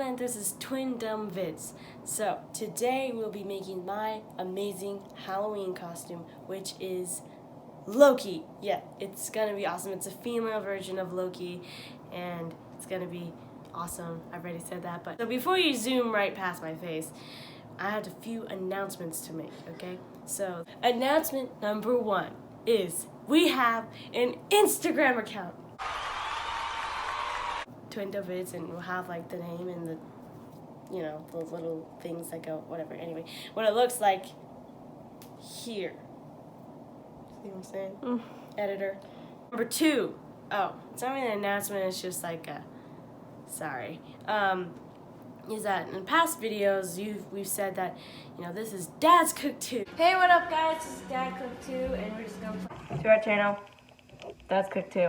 everyone, this is Twin Dumb Vids. So today we'll be making my amazing Halloween costume, which is Loki. Yeah, it's gonna be awesome. It's a female version of Loki and it's gonna be awesome. I've already said that, but so before you zoom right past my face, I have a few announcements to make, okay? So announcement number 1 is we have an Instagram account. Twin Dumb Vids, and we'll have like the name and the, you know, the little things that go, whatever. Anyway, what it looks like here. See what I'm saying? Editor. Number 2. Oh, it's not really an announcement. It's just like a sorry. Is that in past videos we've said that, you know, this is Dad's Cook 2. Hey, what up, guys? This is Dad Cook 2, and we're just gonna play to our channel, Dad's Cook 2.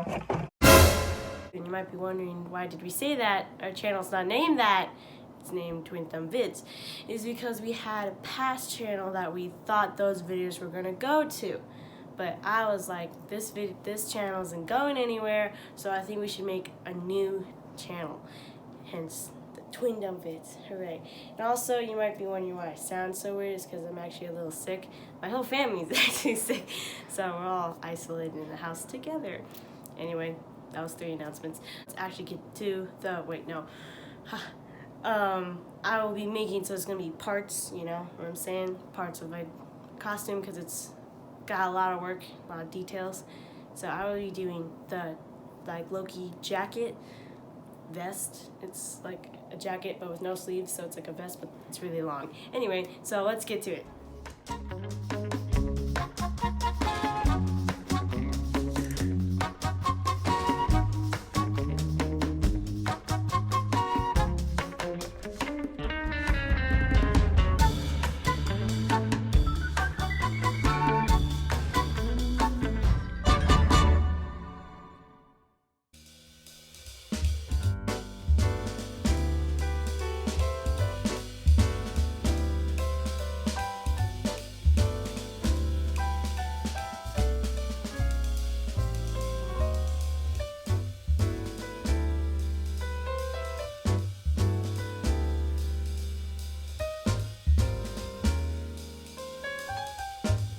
And you might be wondering, why did we say that? Our channel's not named that. It's named Twin Thumb Vids. It's because we had a past channel that we thought those videos were gonna go to. But I was like, this channel isn't going anywhere, so I think we should make a new channel. Hence, the Twin Dumb Vids. Hooray. And also, you might be wondering why I sound so weird. It's because I'm actually a little sick. My whole family's actually sick. So we're all isolated in the house together. Anyway. That was 3 announcements. Let's actually get to the, wait, no. I will be making, so it's going to be parts, you know what I'm saying? Parts of my costume, because it's got a lot of work, a lot of details. So I will be doing the, like, Loki jacket, vest. It's like a jacket, but with no sleeves, so it's like a vest, but it's really long. Anyway, so let's get to it.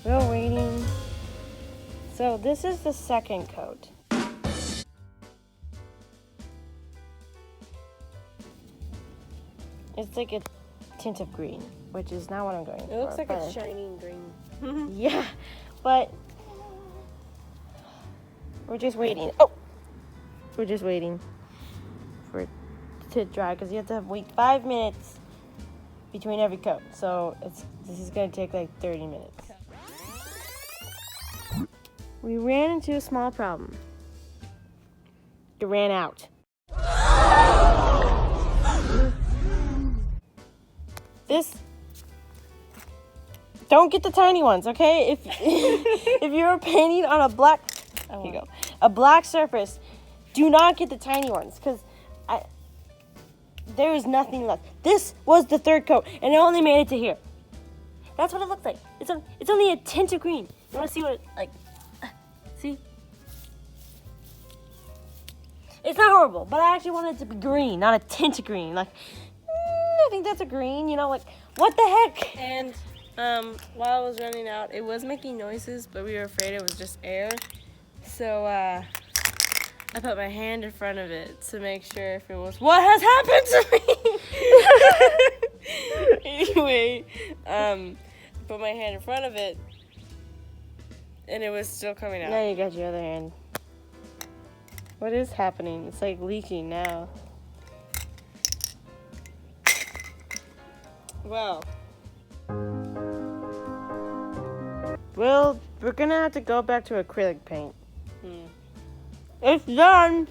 We're waiting. So this is the second coat. It's like a tint of green, which is not what I'm going for. It looks like a shining green. Yeah, but we're just waiting. Oh, we're just waiting for it to dry because you have to wait 5 minutes between every coat. So this is gonna take like 30 minutes. We ran into a small problem. It ran out. Don't get the tiny ones, okay? If you're painting on a black, here you go, a black surface, do not get the tiny ones, because there is nothing left. This was the 3rd coat, and it only made it to here. That's what it looks like. It's only a tint of green. You want to see what it, like? See? It's not horrible, but I actually wanted it to be green, not a tint of green. Like, I think that's a green, you know, like, what the heck? And while it was running out, it was making noises, but we were afraid it was just air. So I put my hand in front of it to make sure if it was, what has happened to me? Anyway, put my hand in front of it, and it was still coming out. Now you got your other hand. What is happening? It's like leaking now. Well, we're gonna have to go back to acrylic paint. It's done.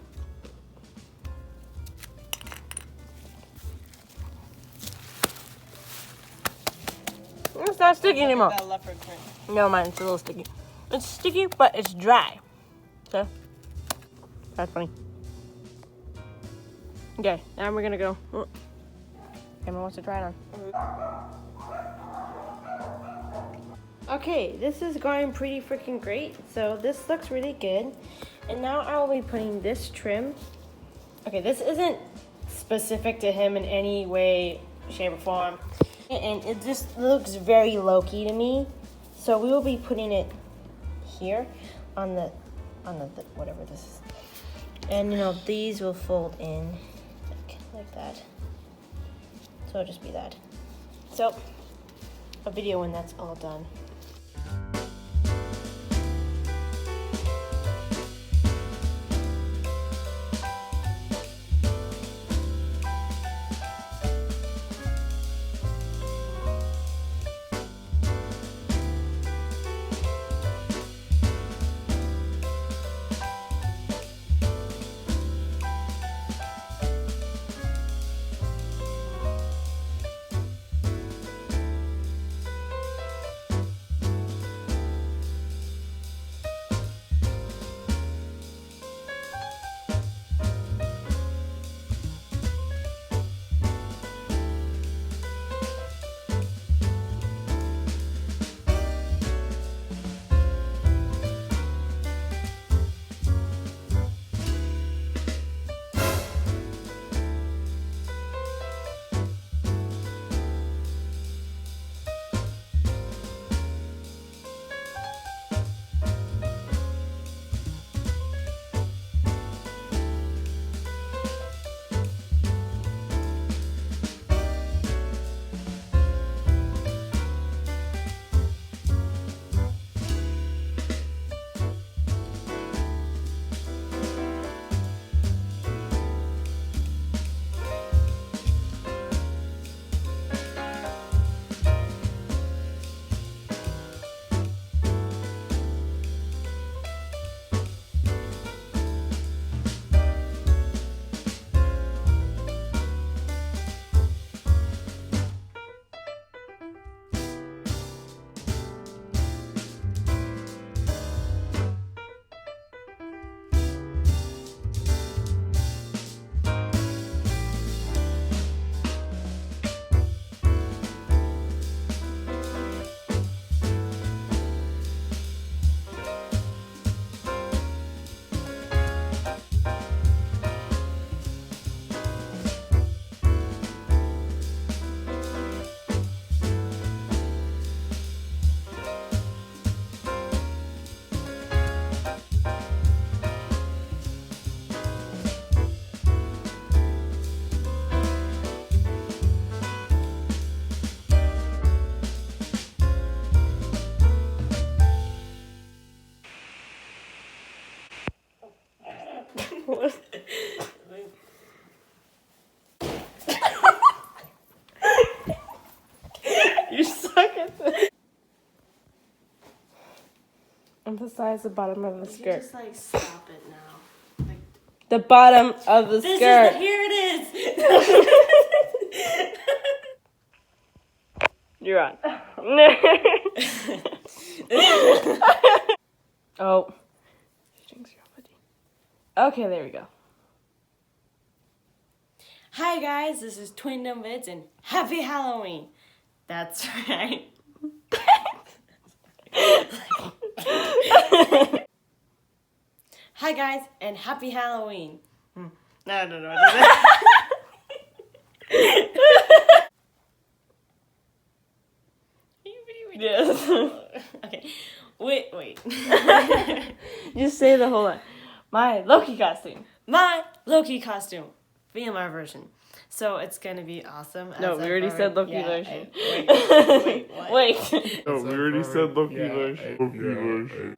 It's not sticky anymore. that leopard print. No, mine's a little sticky. It's sticky, but it's dry. So, that's funny. Okay, now we're gonna go. Emma wants to try it on. Okay, this is going pretty freaking great. So this looks really good. And now I will be putting this trim. Okay, this isn't specific to him in any way, shape, or form. And it just looks very Loki to me. So we will be putting it here on the whatever this is. And you know, these will fold in like that. So it'll just be that. So a video when that's all done. You suck at this. Emphasize the bottom of the skirt. Just like stop it now. Like, The bottom of the skirt. Here it is. You're on. Oh. Okay, there we go. Hi guys, this is Twindom Vids and Happy Halloween. That's right. Hi guys and Happy Halloween. No. Yes. Okay. Wait. Just say the whole line. My Loki costume. My Loki costume. VMR version. So it's gonna be awesome. No, we already said Loki version. Wait, what? Wait. No, we already said Loki version.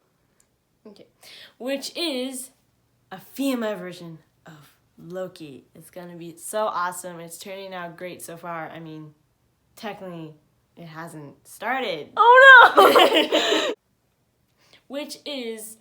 Okay. Which is a female version of Loki. It's gonna be so awesome. It's turning out great so far. I mean, technically, it hasn't started. Oh no! Which is